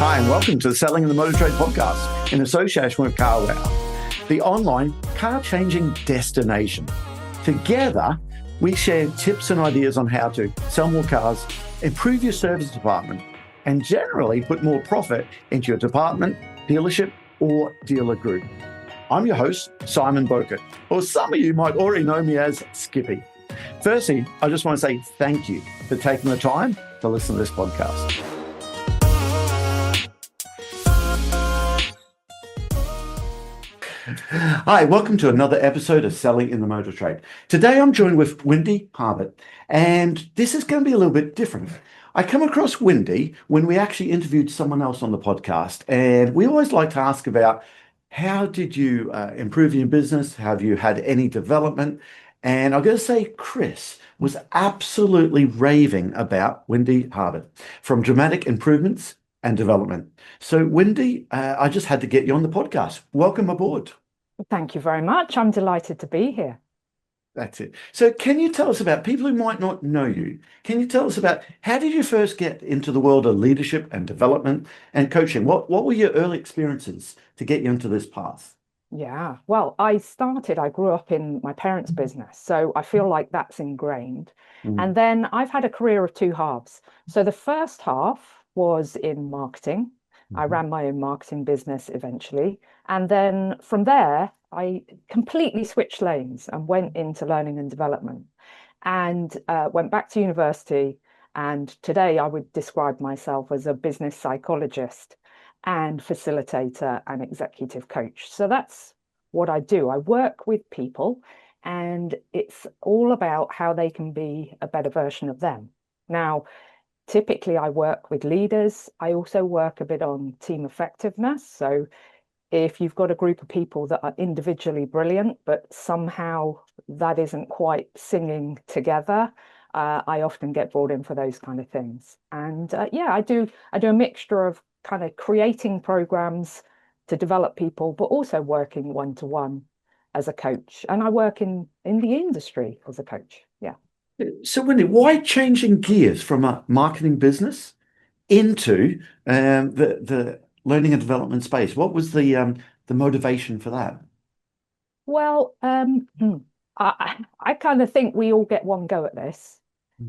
Hi, and welcome to the Selling in the Motor Trade podcast in association with CarWow, the online car-changing destination. Together, we share tips and ideas on how to sell more cars, improve your service department, and generally put more profit into your department, dealership, or dealer group. I'm your host, Simon Bowkett, or some of you might already know me as Skippy. Firstly, I just want to say thank you for taking the time to listen to this podcast. Hi, welcome to another episode of Selling in the Motor Trade. Today I'm joined with Wendy Harbutt, and this is going to be a little bit different. I come across Wendy when we actually interviewed someone else on the podcast, and we always like to ask about how did you improve your business? Have you had any development? And I'm going to say Chris was absolutely raving about Wendy Harbutt from dramatic improvements and development. So Wendy, I just had to get you on the podcast. Welcome aboard. Thank you very much. I'm delighted to be here. That's it. So can you tell us about people who might not know you? Can you tell us about how did you first get into the world of leadership and development and coaching? What were your early experiences to get you into this path? Yeah, well, I grew up in my parents' business, so I feel like that's ingrained. And then I've had a career of two halves. So the first half was in marketing. I ran my own marketing business eventually. And then from there, I completely switched lanes and went into learning and development and went back to university. And today I would describe myself as a business psychologist and facilitator and executive coach. So that's what I do. I work with people, and it's all about how they can be a better version of them. Now, typically I work with leaders. I also work a bit on team effectiveness. So if you've got a group of people that are individually brilliant, but somehow that isn't quite singing together, I often get brought in for those kind of things. And I do a mixture of kind of creating programs to develop people, but also working one-to-one as a coach. And I work in the industry as a coach. Yeah. So Wendy, why changing gears from a marketing business into the learning and development space? What was the motivation for that? Well, I kind of think we all get one go at this.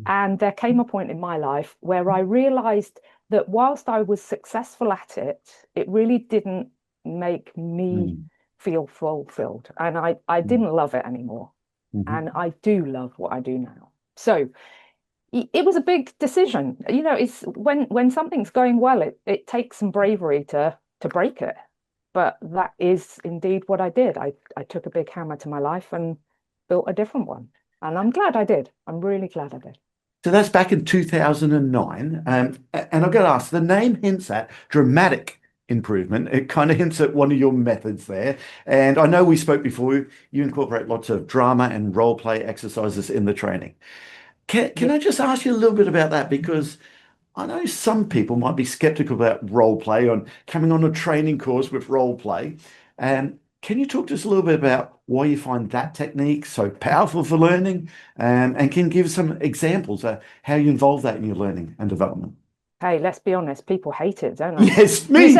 And there came a point in my life where I realized that whilst I was successful at it, it really didn't make me feel fulfilled. And I didn't love it anymore. And I do love what I do now. So it was a big decision. You know, it's when something's going well, it takes some bravery to break it. But that is indeed what I did. I took a big hammer to my life and built a different one. And I'm glad I did. I'm really glad I did. So that's back in 2009. And I've got to ask, the name hints at dramatic improvement. It kind of hints at one of your methods there. And I know we spoke before, you incorporate lots of drama and role play exercises in the training. Can I just ask you a little bit about that? Because I know some people might be skeptical about role play on coming on a training course with role play. Can you talk to us a little bit about why you find that technique so powerful for learning, and can you give some examples of how you involve that in your learning and development? Hey, let's be honest, people hate it, don't they? Yes, me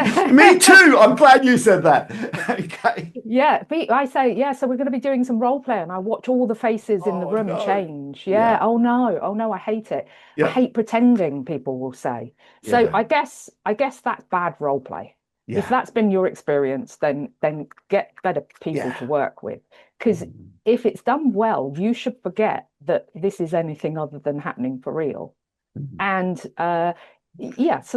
too. I'm glad you said that. Okay. Yeah, I say, yeah, so we're going to be doing some role play, and I watch all the faces in the room change. Yeah. Oh no, I hate it. I hate pretending, people will say. So I guess that's bad role play. If that's been your experience, then get better people to work with. Because if it's done well, you should forget that this is anything other than happening for real. And so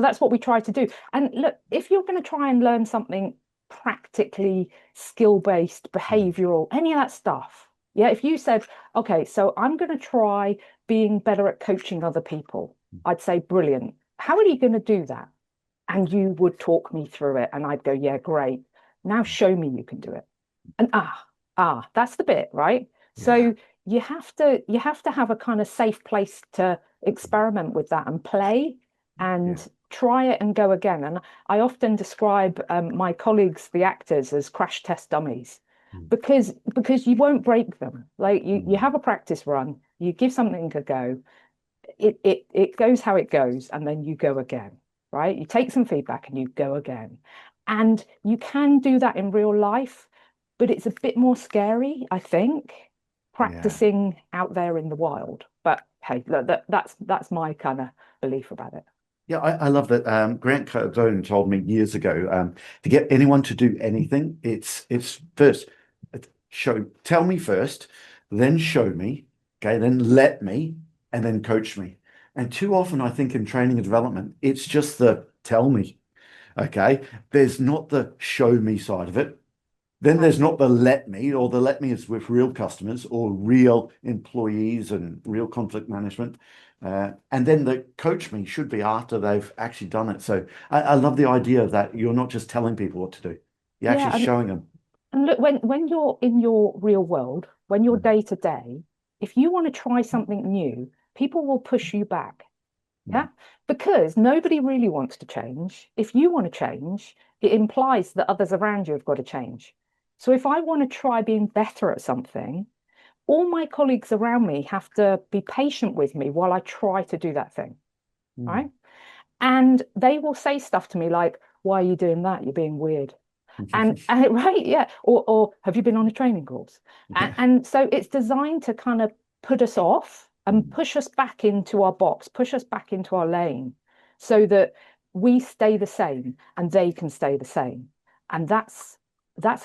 that's what we try to do. And look, if you're going to try and learn something practically skill-based, behavioral, any of that stuff, if you said, okay, so I'm going to try being better at coaching other people, I'd say, brilliant. How are you going to do that? And you would talk me through it, and I'd go, yeah, great. Now show me you can do it. And that's the bit, right? Yeah. So you have to have a kind of safe place to experiment with that and play and try it and go again. And I often describe my colleagues, the actors, as crash test dummies, because you won't break them. Like you have a practice run, you give something a go, it goes how it goes, and then you go again. right? You take some feedback and you go again. And you can do that in real life, but it's a bit more scary, I think, Yeah. practicing out there in the wild. But hey, look, that's my kind of belief about it. Yeah, I love that. Grant Cardone told me years ago, to get anyone to do anything, it's first tell me first, then show me, okay, then let me, and then coach me. And too often, I think in training and development, it's just the tell me, okay. There's not the show me side of it. Then there's not the let me, or the let me is with real customers or real employees and real conflict management. And then the coach me should be after they've actually done it. So I love the idea that you're not just telling people what to do, you're actually Yeah, showing them. and look, when you're in your real world, when you're Mm, day to day, if you want to try something new, people will push you back. mm, Yeah, because nobody really wants to change. If you want to change, it implies that others around you have got to change. So if I want to try being better at something, all my colleagues around me have to be patient with me while I try to do that thing, mm. right? And they will say stuff to me like, "Why are you doing that? You're being weird." And right, yeah, or have you been on a training course? And, Yeah. and so it's designed to kind of put us off and Mm, push us back into our box, push us back into our lane, so that we stay the same and they can stay the same. And that's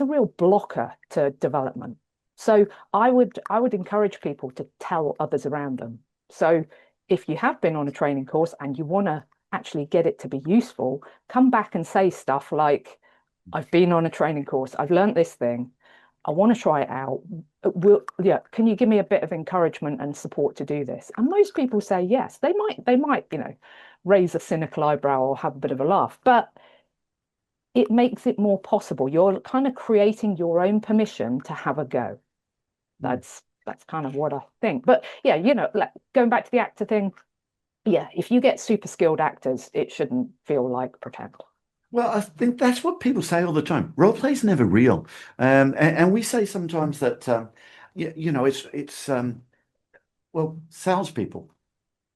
a real blocker to development. So I would encourage people to tell others around them. So if you have been on a training course and you want to actually get it to be useful, come back and say stuff like, I've been on a training course. I've learned this thing. I want to try it out. Yeah, can you give me a bit of encouragement and support to do this? And most people say yes. They might, raise a cynical eyebrow or have a bit of a laugh, but it makes it more possible. You're kind of creating your own permission to have a go. mm. That's kind of what I think. But yeah, like going back to the actor thing, yeah, if you get super skilled actors, it shouldn't feel like pretend. Well, I think that's what people say all the time. Role play is never real. And we say sometimes that, well, salespeople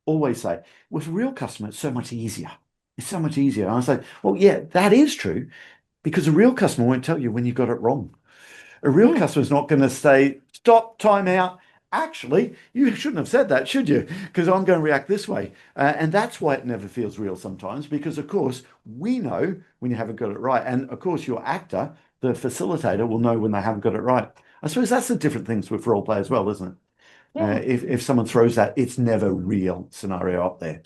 always say, with a real customer, it's so much easier. It's so much easier. And I say, well, yeah, that is true because a real customer won't tell you when you got it wrong. A real Mm, customer is not going to say, stop, time out. Actually, you shouldn't have said that, should you? Because I'm going to react this way. And that's why it never feels real sometimes, because, of course, we know when you haven't got it right. And, of course, your actor, the facilitator, will know when they haven't got it right. I suppose that's the different things with role play as well, isn't it? yeah. If someone throws that, it's never real scenario up there.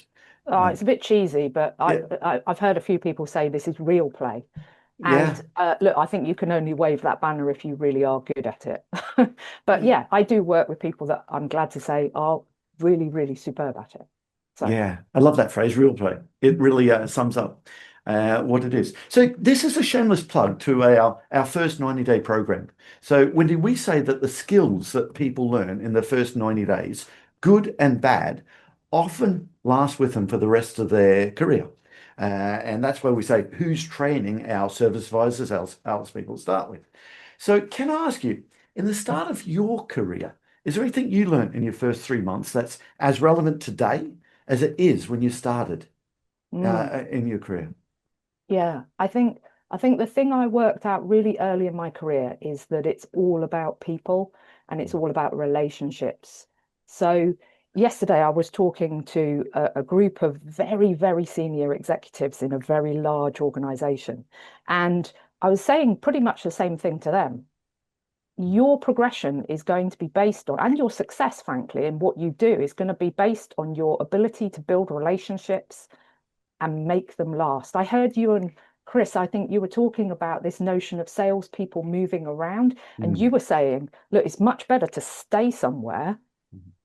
Oh, Uh, it's a bit cheesy, but yeah, I've heard a few people say this is real play. And yeah, look, I think you can only wave that banner if you really are good at it. But yeah. yeah, I do work with people that I'm glad to say are really, really superb at it. So, Yeah, I love that phrase, real play. It really sums up what it is. So this is a shameless plug to our first 90-day program. So Wendy, we say that the skills that people learn in the first 90 days, good and bad, often last with them for the rest of their career. And that's why we say, who's training our service advisors, our people to start with. So can I ask you, in the start of your career, is there anything you learned in your first 3 months that's as relevant today as it is when you started mm, in your career? yeah, I think the thing I worked out really early in my career is that it's all about people and it's all about relationships. So yesterday I was talking to a group of very, very senior executives in a very large organization, and I was saying pretty much the same thing to them. Your progression is going to be based on, and your success, frankly, in what you do is going to be based on your ability to build relationships and make them last. I heard you and Chris, I think you were talking about this notion of salespeople moving around, and you Mm, were saying, look, it's much better to stay somewhere.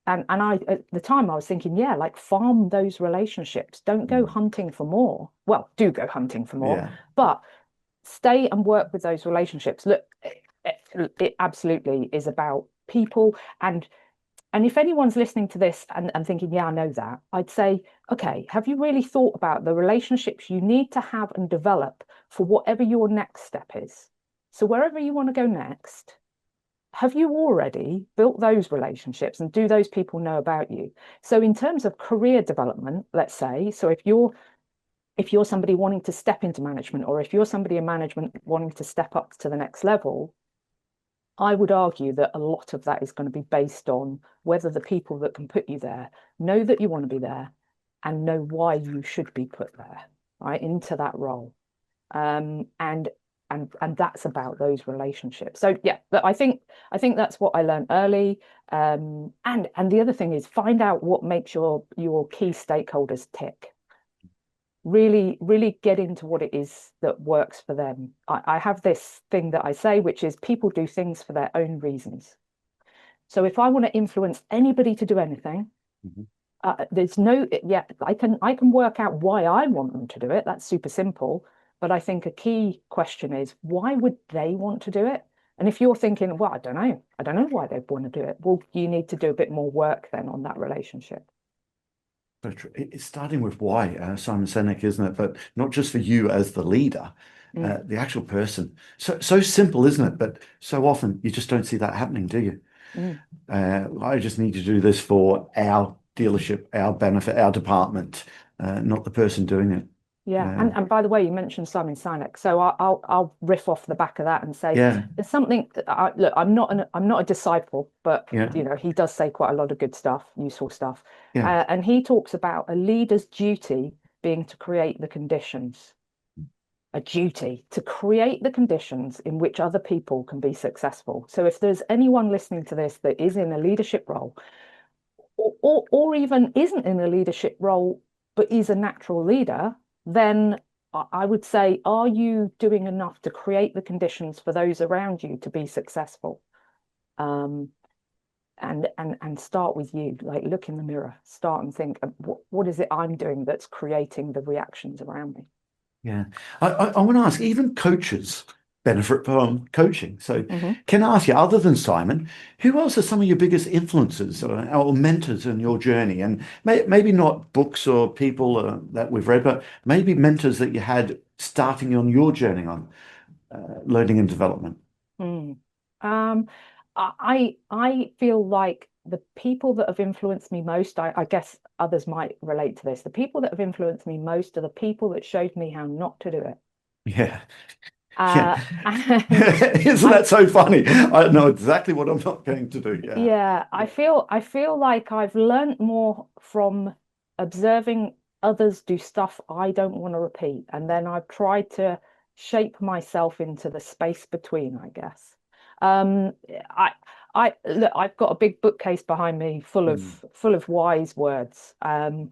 And I at the time I was thinking, yeah, like farm those relationships. Don't go mm. hunting for more. Well, do go hunting for more, Yeah, but stay and work with those relationships. Look, it absolutely is about people. And if anyone's listening to this and thinking, yeah, I know that, I'd say, okay, have you really thought about the relationships you need to have and develop for whatever your next step is? So wherever you want to go next, have you already built those relationships and do those people know about you? So in terms of career development, let's say, so if you're if you're somebody wanting to step into management, or if you're somebody in management wanting to step up to the next level, I would argue that a lot of that is going to be based on whether the people that can put you there know that you want to be there and know why you should be put there, right, into that role. And that's about those relationships. So yeah, but I think that's what I learned early. And the other thing is find out what makes your key stakeholders tick. Really get into what it is that works for them. I have this thing that I say, which is people do things for their own reasons. So if I want to influence anybody to do anything, there's no, yeah, I can work out why I want them to do it. That's super simple. But I think a key question is, why would they want to do it? And if you're thinking, well, I don't know why they want to do it. Well, you need to do a bit more work then on that relationship. But it's starting with why, Simon Sinek, isn't it? But not just for you as the leader, the actual person. So simple, isn't it? But so often you just don't see that happening, do you? Mm. I just need to do this for our dealership, our benefit, our department, not the person doing it. Yeah, Uh, and by the way, you mentioned Simon Sinek, so I'll riff off the back of that and say yeah, there's something. Look, I'm not a disciple, but yeah, he does say quite a lot of good stuff, useful stuff, yeah. and he talks about a leader's duty being to create the conditions, a duty to create the conditions in which other people can be successful. So if there's anyone listening to this that is in a leadership role, or even isn't in a leadership role but is a natural leader, then I would say, are you doing enough to create the conditions for those around you to be successful? Um, and start with you, like look in the mirror, start and think, what is it I'm doing that's creating the reactions around me? Yeah. I want to ask, even coaches benefit from coaching. So Mhm. can I ask you, other than Simon, who else are some of your biggest influences or mentors in your journey? And maybe not books or people that we've read, but maybe mentors that you had starting on your journey on learning and development. Mm. Um, I feel like the people that have influenced me most, I guess others might relate to this. The people that have influenced me most are the people that showed me how not to do it. Yeah. Yeah. Uh, and Isn't I that so funny? I know exactly what I'm not going to do. Yeah. yeah, Yeah. I feel like I've learned more from observing others do stuff I don't want to repeat, and then I've tried to shape myself into the space between, I guess. Um, I look, I've got a big bookcase behind me Mm, full of wise words. And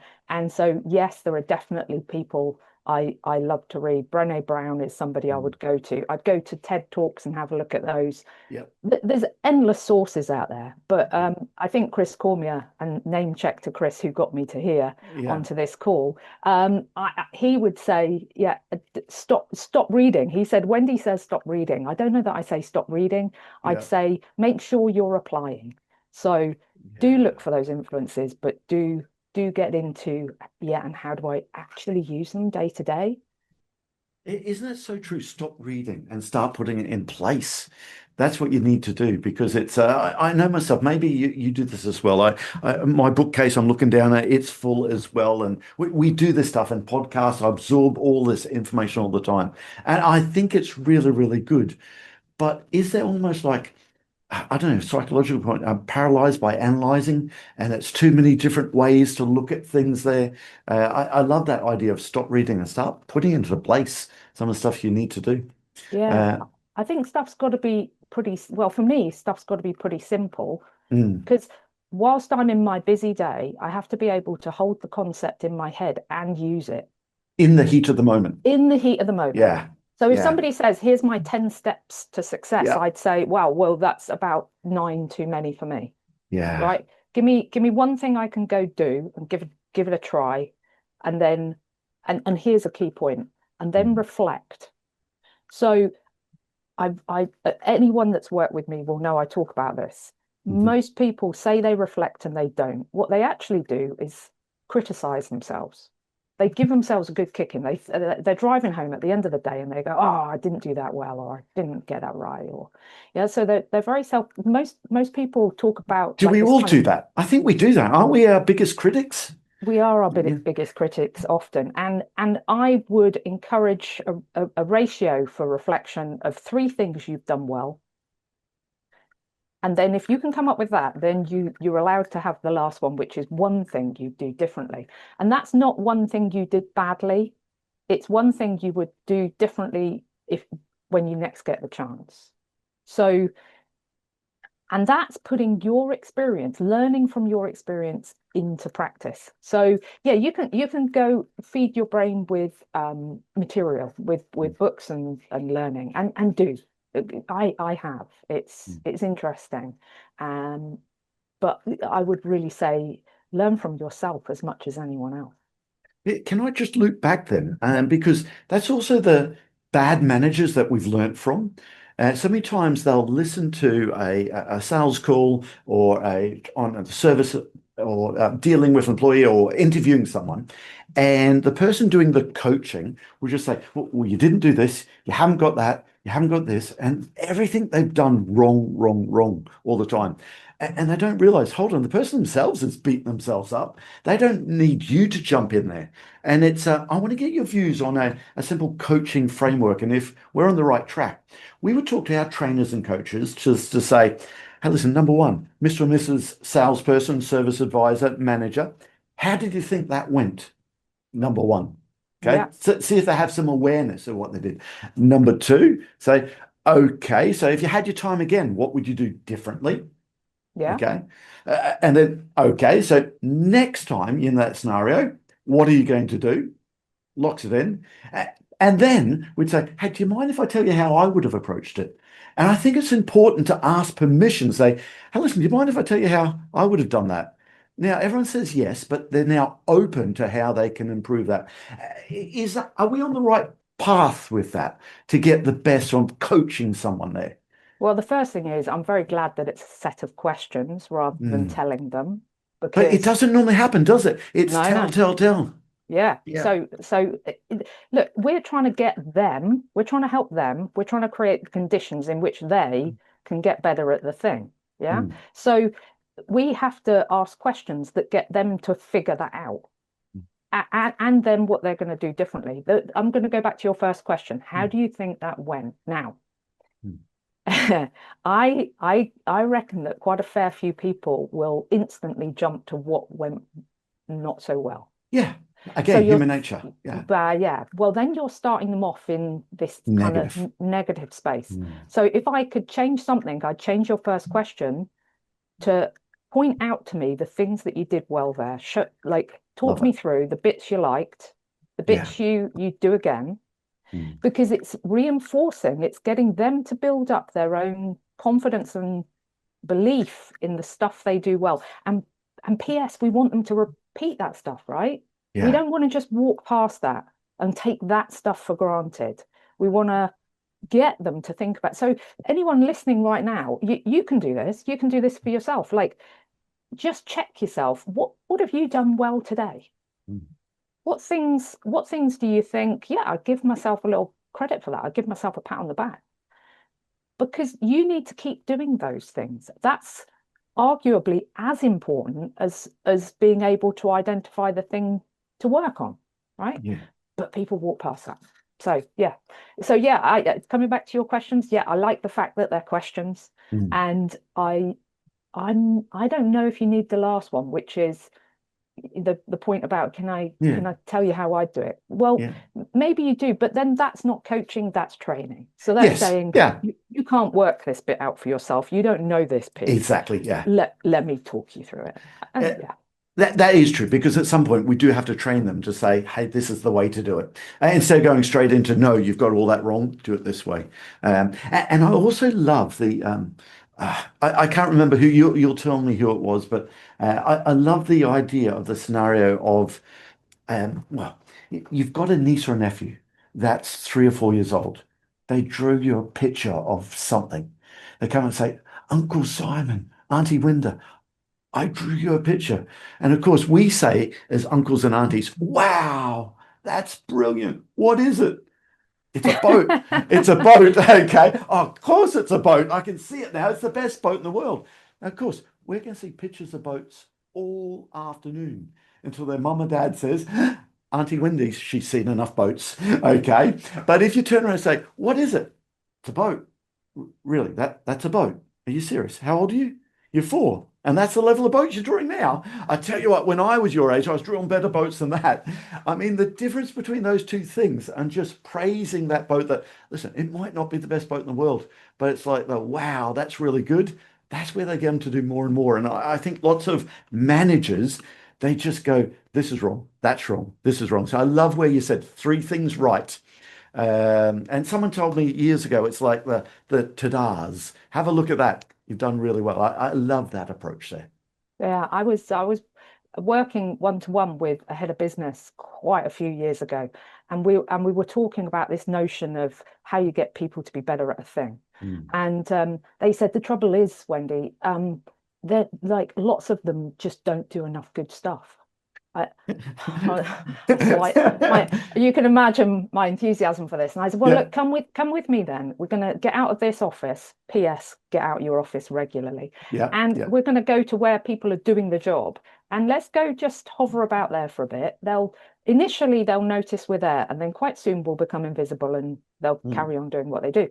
so yes, there are definitely people I love to read. Brené Brown is somebody I mm. would go to. I'd go to TED Talks and have a look at those. Yep. There's endless sources out there, but Yeah. I think Chris Cormier, and name check to Chris who got me to here Yeah. onto this call, he would say, yeah, stop reading. He said, Wendy says stop reading. I don't know that I say stop reading. I'd Yeah. say make sure you're applying. So do Yeah. look for those influences, but do get into, yeah, and how do I actually use them day to day? Isn't it so true? Stop reading and start putting it in place. That's what you need to do because it's. I know myself. Maybe you do this as well. My bookcase. I'm looking down at. It's full as well, and we do this stuff and podcasts. I absorb all this information all the time, and I think it's really, really good. But is there almost like I don't know, psychological point, I'm paralyzed by analyzing, and it's too many different ways to look at things there. I love that idea of stop reading and start putting into place some of the stuff you need to do. Yeah, Uh, I think stuff's got to be pretty, well, for me, stuff's got to be pretty simple mm, because whilst I'm in my busy day, I have to be able to hold the concept in my head and use it in the heat of the moment. in the heat of the moment. Yeah, So if yeah, somebody says, here's my 10 steps to success, yeah, I'd say, wow, well, that's about nine too many for me, yeah. right? Give me one thing I can go do and give it a try. And then, and here's a key point, and then Mm, reflect. So I anyone that's worked with me will know I talk about this. mhm. Most people say they reflect and they don't. What they actually do is criticize themselves. They give themselves a good kicking. They're driving home at the end of the day and they go, "Oh, I didn't do that well, or I didn't get that right," or yeah. So they're very self. Most people talk about Do like we this all kind of do that? I think we do that. Aren't we our biggest critics? We are our Yeah. biggest critics often, and I would encourage a ratio for reflection of three things you've done well. And then if you can come up with that, then you're allowed to have the last one, which is one thing you do differently. And that's not one thing you did badly. It's one thing you would do differently if when you next get the chance. So, and that's putting your experience, learning from your experience into practice. So yeah, you can go feed your brain with material, with books and learning, and do. I have. It's interesting. Um, but I would really say learn from yourself as much as anyone else. Can I just loop back then? Because that's also the bad managers that we've learnt from. So many times they'll listen to a sales call or on a service or dealing with an employee or interviewing someone, and the person doing the coaching will just say, well, you didn't do this, you haven't got that, you haven't got this, and everything they've done wrong, wrong, wrong all the time. And they don't realize, hold on, the person themselves has beaten themselves up. They don't need you to jump in there. And I want to get your views on a simple coaching framework. And if we're on the right track, we would talk to our trainers and coaches just to say, hey, listen, number one, Mr. and Mrs. Salesperson, service advisor, manager, how did you think that went? Number one. Okay. Yeah, So see if they have some awareness of what they did. Number two, say, okay, so if you had your time again, what would you do differently? yeah, Okay. And then, okay, so next time in that scenario, what are you going to do? Locks it in. And then we'd say, hey, do you mind if I tell you how I would have approached it? And I think it's important to ask permission, say, hey, listen, do you mind if I tell you how I would have done that? Now, everyone says yes, but they're now open to how they can improve that. Are we on the right path with that to get the best from coaching someone there? well, the first thing is I'm very glad that it's a set of questions rather than Mm. telling them, But it because doesn't normally happen, does it? It's no, tell, no. tell, tell. Yeah. Yeah. So look, we're trying to get them, we're trying to help them, we're trying to create the conditions in which they can get better at the thing. Yeah. Mm. So we have to ask questions that get them to figure that out. And then what they're going to do differently. I'm going to go back to your first question. How Mm. do you think that went? Now, Mm. I reckon that quite a fair few people will instantly jump to what went not so well. Yeah. So Again, you're, human nature. Yeah. yeah, well, then you're starting them off in this kind of Negative. negative space. Mm. So if I could change something, I'd change your first question to point out to me the things that you did well there. Like talk Love me it. through the bits you liked, the Yeah. bits you do again, Mm. because it's reinforcing, it's getting them to build up their own confidence and belief in the stuff they do well. And PS, we want them to repeat that stuff, right? We Yeah. don't want to just walk past that and take that stuff for granted. We want to get them to think about. So anyone listening right now, you can do this. You can do this for yourself. Like just check yourself. What have you done well today? Mm. What things do you think, yeah, I give myself a little credit for that. I give myself a pat on the back. Because you need to keep doing those things. That's arguably as important as being able to identify the thing to work on, right? Yeah. But people walk past that. So yeah, coming back to your questions, yeah, I like the fact that they're questions, Mm. and I don't know if you need the last one, which is the point about can I Yeah. can I tell you how I do it? Well, Yeah. maybe you do, but then that's not coaching, that's training. So that's Yes. saying Yeah. you can't work this bit out for yourself. You don't know this piece. Exactly. Yeah. Let me talk you through it. Uh, And yeah, that is true because at some point we do have to train them to say, "Hey, this is the way to do it," instead of going straight into "No, you've got all that wrong. Do it this way." And I also love I can't remember who you'll tell me who it was, but I love the idea of the scenario of well, you've got a niece or a nephew that's 3 or 4 years old. They drew you a picture of something. They come and say, "Uncle Simon, Auntie Winda, I drew you a picture." And of course, we say as uncles and aunties, "Wow, that's brilliant. What is it?" It's a boat. It's a boat. Okay. Oh, of course it's a boat. I can see it now. It's the best boat in the world. Now, of course, we're going to see pictures of boats all afternoon. until their mum and dad says, Auntie Wendy, she's seen enough boats. Okay. But if you turn around and say, what is it? It's a boat. Really? That's a boat. Are you serious? How old are you? You're four. And that's the level of boats you're drawing now. I tell you what, when I was your age, I was drawing better boats than that. I mean, the difference between those two things and just praising that boat that, listen, it might not be the best boat in the world, but it's like, the, wow, that's really good. That's where they get them to do more and more. And I think lots of managers, they just go, this is wrong, that's wrong, this is wrong. So I love where you said three things right. And someone told me years ago, it's like the ta-das. Have a look at that. You've done really well. I love that approach there. Yeah, I was working one to one with a head of business quite a few years ago, and we were talking about this notion of how you get people to be better at a thing. Mm. And they said the trouble is, Wendy, that like lots of them just don't do enough good stuff. I, so you can imagine my enthusiasm for this. And I said, well, Yeah, look, come with me then. We're going to get out of this office. P.S. Get out your office regularly. yeah, And yeah. we're going to go to where people are doing the job. And let's go just hover about there for a bit. Initially they'll notice we're there, and then quite soon we'll become invisible and they'll Mm, carry on doing what they do.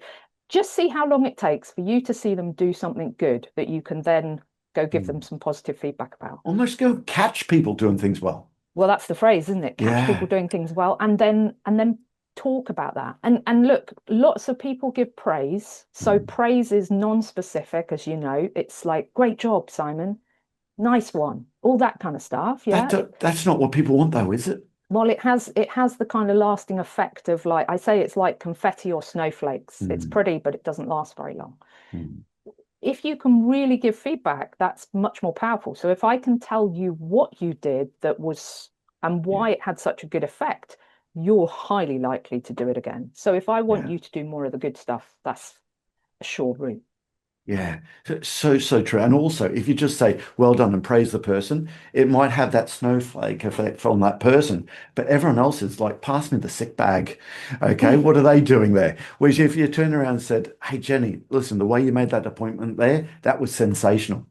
Just see how long it takes for you to see them do something good that you can then go give them mm. some positive feedback about. Almost go catch people doing things well. Well, that's the phrase, isn't it? Catch people Yeah. doing things well, and then talk about that. And look, lots of people give praise. So Mm. praise is non-specific, as you know. It's like, great job, Simon. Nice one. All that kind of stuff. Yeah. That's not what people want though, is it? Well, it has the kind of lasting effect of, like I say, it's like confetti or snowflakes. It's Mm, pretty, but it doesn't last very long. mm. If you can really give feedback, that's much more powerful. So if I can tell you what you did that was and Yeah, why it had such a good effect, you're highly likely to do it again. So if I want yeah. you to do more of the good stuff, that's a sure route. Yeah, so true. And also, if you just say well done and praise the person, it might have that snowflake effect on that person. But everyone else is like, pass me the sick bag. Okay, what are they doing there? Whereas if you turn around and said, hey, Jenny, listen, the way you made that appointment there, that was sensational.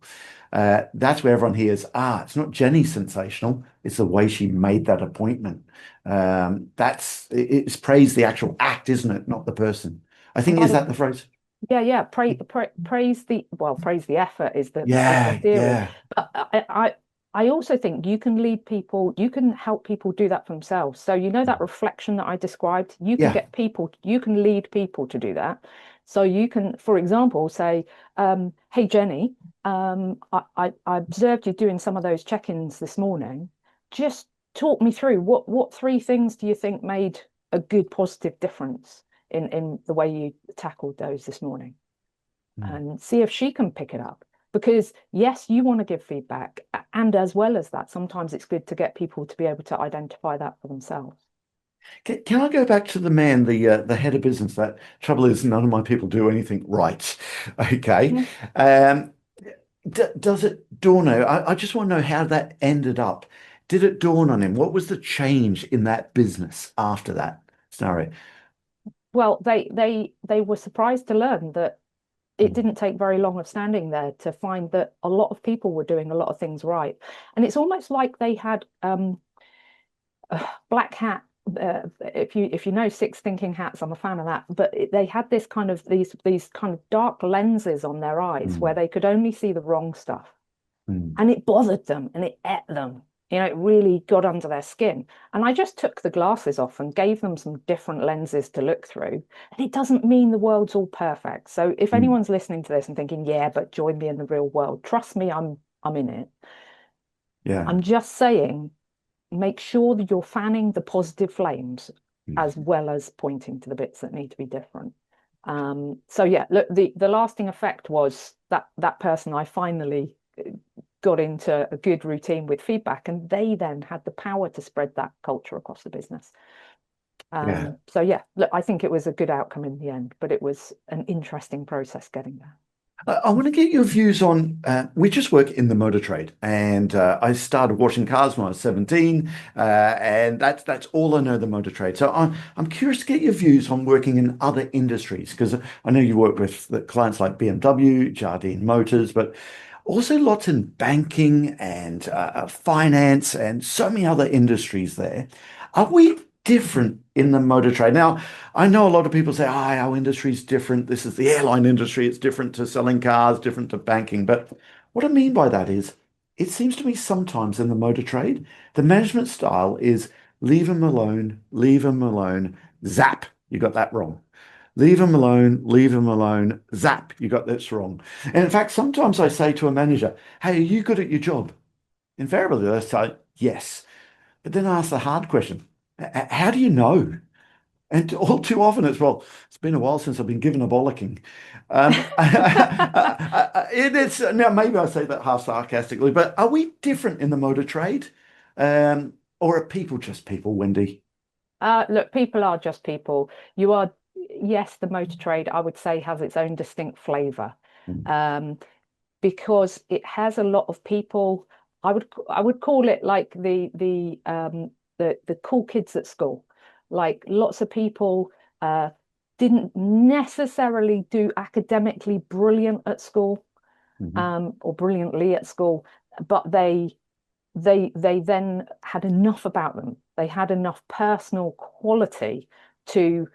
That's where everyone hears, it's not Jenny sensational, it's the way she made that appointment. It's praise the actual act, isn't it? Not the person. I And think, by is the that the phrase? Yeah, praise the effort is the Yeah, theory. yeah. But I also think you can lead people, you can help people do that for themselves. So you know that reflection that I described, Yeah. you can lead people to do that. So you can, for example, say, hey Jenny, I observed you doing some of those check-ins this morning. Just talk me through what three things do you think made a good positive difference in the way you tackled those this morning, Mm. and see if she can pick it up. Because yes, you want to give feedback, and as well as that, sometimes it's good to get people to be able to identify that for themselves. Can I go back to the man, the head of business? That trouble is, none of my people do anything right. Okay. Yeah. Um, does it dawn on you? I just want to know how that ended up. Did it dawn on him? What was the change in that business after that scenario? Well, they were surprised to learn that it Mm, didn't take very long of standing there to find that a lot of people were doing a lot of things right. And it's almost like they had black hat. If you know Six Thinking Hats, I'm a fan of that. But they had this kind of these kind of dark lenses on their eyes where mm, they could only see the wrong stuff, mm. and it bothered them and it ate them. It really got under their skin. And I just took the glasses off and gave them some different lenses to look through. And it doesn't mean the world's all perfect. So if Mm. anyone's listening to this and thinking, yeah, but join me in the real world, trust me, I'm in it. Yeah. I'm just saying, make sure that you're fanning the positive flames as Mm. well as pointing to the bits that need to be different. So yeah, look, the lasting effect was that person I finally got into a good routine with feedback, and they then had the power to spread that culture across the business. Yeah. So yeah, look, I think it was a good outcome in the end, but it was an interesting process getting there. I want to get your views on. We just work in the motor trade, and I started washing cars when I was 17, and that's all I know the motor trade. So I'm curious to get your views on working in other industries because I know you work with the clients like BMW, Jardine Motors, but also lots in banking and finance and so many other industries there. Are we different in the motor trade? Now, I know a lot of people say, oh, our industry is different. This is the airline industry. It's different to selling cars, different to banking. But what I mean by that is, it seems to me sometimes in the motor trade, the management style is leave them alone, zap, you got that wrong. Leave them alone, zap, you got this wrong. And in fact, sometimes I say to a manager, hey, are you good at your job? Invariably, they say, yes. But then I ask the hard question, how do you know? And all too often it's, well, it's been a while since I've been given a bollocking. It's now maybe I say that half sarcastically, but are we different in the motor trade? Or are people just people, Wendy? Look, people are just people. You are, yes, the motor trade, I would say, has its own distinct flavor. Mm. Um, because it has a lot of people. I would call it like the cool kids at school. Like lots of people didn't necessarily do academically brilliant at school, Mhm. or brilliantly at school, but they then had enough about them. They had enough personal quality to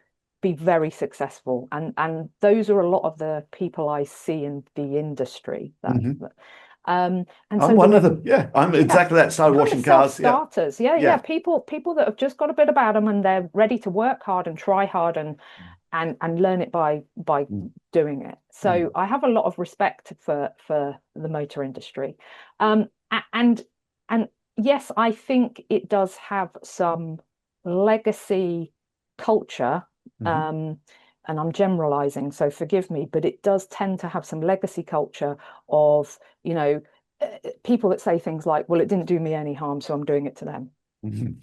be very successful. And those are a lot of the people I see in the industry. Mhm. And I'm so one of them. Yeah, I'm yeah, exactly that. Started kind of washing cars. Yeah, self-starters. Yeah, yeah. yeah. People that have just got a bit about them and they're ready to work hard and try hard and learn it by Mm, doing it. So mm, I have a lot of respect for the motor industry. And and yes, I think it does have some legacy culture. mhm. Um, and I'm generalizing, so forgive me, but it does tend to have some legacy culture of, people that say things like, well, it didn't do me any harm, so I'm doing it to them. Mhm.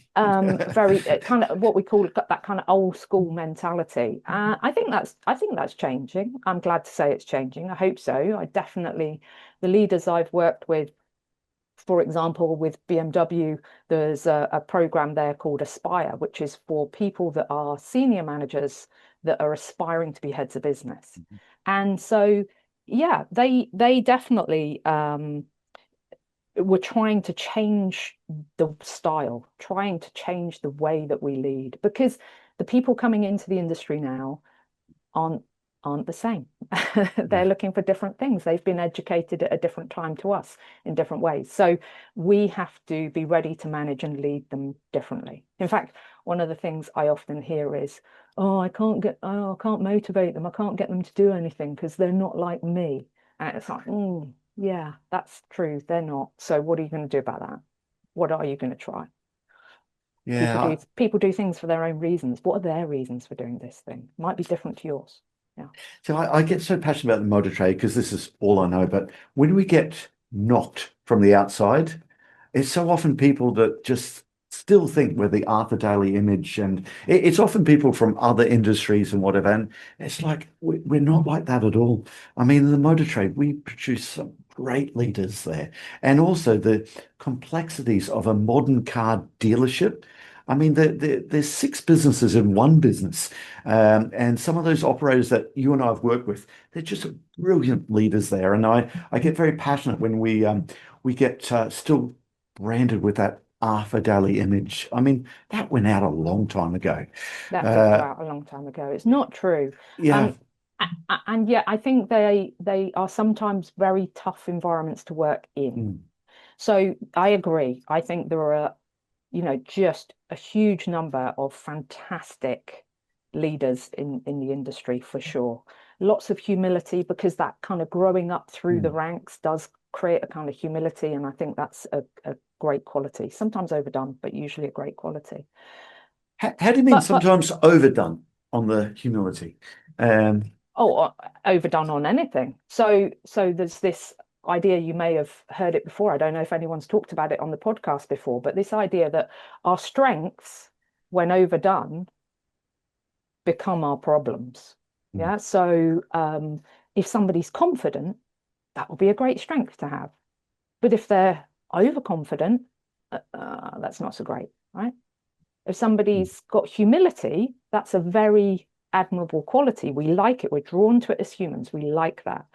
Very kind of what we call that kind of old school mentality. I think that's changing. I'm glad to say it's changing. I hope so. I definitely, the leaders I've worked with, for example, with BMW, there's a program there called Aspire, which is for people that are senior managers that are aspiring to be heads of business. And so, yeah, they definitely were trying to change the style, trying to change the way that we lead, because the people coming into the industry now aren't aren't the same. They're Yeah. looking for different things. They've been educated at a different time to us in different ways. So we have to be ready to manage and lead them differently. In fact, one of the things I often hear is, I can't motivate them. I can't get them to do anything because they're not like me. And it's like, yeah, that's true. They're not. So what are you going to do about that? What are you going to try? Yeah. People do things for their own reasons. What are their reasons for doing this thing? Might be different to yours. Yeah. So I get so passionate about the motor trade because this is all I know. But when we get knocked from the outside, it's so often people that just still think we're the Arthur Daly image, and it's often people from other industries and whatever. And it's like we're not like that at all. I mean, in the motor trade, we produce some great leaders there, and also the complexities of a modern car dealership. I mean, there's six businesses in one business. And some of those operators that you and I have worked with, they're just brilliant leaders there. And I get very passionate when we get still branded with that Arthur Daly image. I mean, that went out a long time ago. That did go Uh, out a long time ago. It's not true. yeah. And yet I think they are sometimes very tough environments to work in. Mm, So I agree. I think there are, just a huge number of fantastic leaders in the industry for sure. Lots of humility because that kind of growing up through the mm. ranks does create a kind of humility, and I think that's a great quality. Sometimes overdone, but usually a great quality. How do you mean But sometimes overdone on the humility? Um, oh, overdone on anything. So there's this idea, you may have heard it before. I don't know if anyone's talked about it on the podcast before, but this idea that our strengths, when overdone, become our problems. mm, Yeah. So if somebody's confident, that will be a great strength to have. But if they're overconfident, that's not so great, right? If mm. somebody's got humility, that's a very admirable quality. We like it. We're drawn to it as humans. We like that.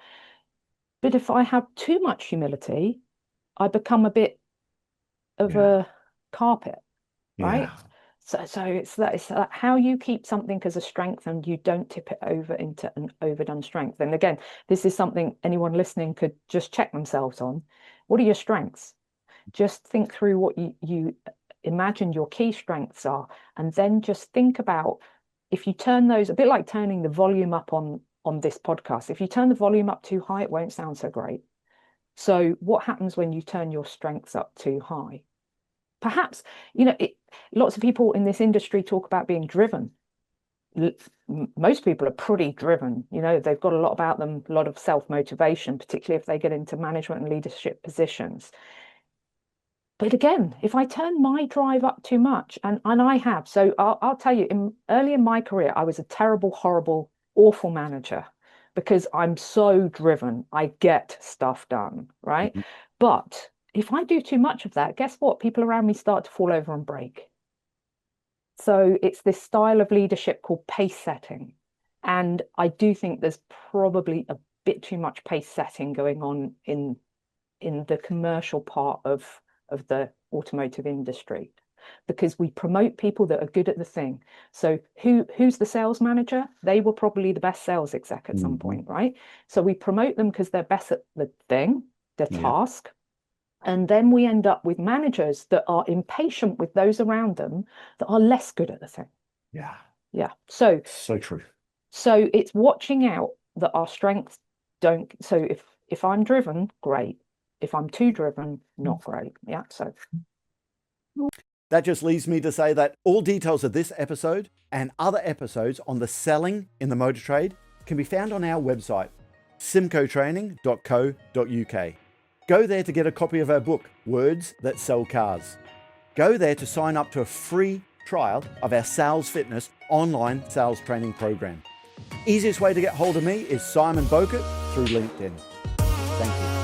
But if I have too much humility, I become a bit of Yeah. a carpet, right? Yeah. So it's that how you keep something as a strength and you don't tip it over into an overdone strength. And again, this is something anyone listening could just check themselves on. What are your strengths? Just think through what you imagine your key strengths are, and then just think about if you turn those, a bit like turning the volume up on this podcast. If you turn the volume up too high, it won't sound so great. So what happens when you turn your strengths up too high? Perhaps, lots of people in this industry talk about being driven. Most people are pretty driven. They've got a lot about them, a lot of self-motivation, particularly if they get into management and leadership positions. But again, if I turn my drive up too much, and I have, so I'll tell you, early in my career, I was a terrible, horrible, awful manager because I'm so driven. I get stuff done, right? Mhm. But if I do too much of that, guess what? People around me start to fall over and break. So it's this style of leadership called pace setting. And I do think there's probably a bit too much pace setting going on in the commercial part of the automotive industry, because we promote people that are good at the thing. So who's the sales manager? They were probably the best sales exec at some point, right? So we promote them because they're best at the thing, the Yeah. task. And then we end up with managers that are impatient with those around them that are less good at the thing. Yeah. Yeah. So True. it's watching out that our strengths don't. So if I'm driven, great. If I'm too driven, not great. Yeah. So That just leaves me to say that all details of this episode and other episodes on the selling in the motor trade can be found on our website, symcotraining.co.uk. Go there to get a copy of our book, Words That Sell Cars. Go there to sign up to a free trial of our Sales Fitness online sales training program. Easiest way to get hold of me is Simon Bowkett through LinkedIn. Thank you.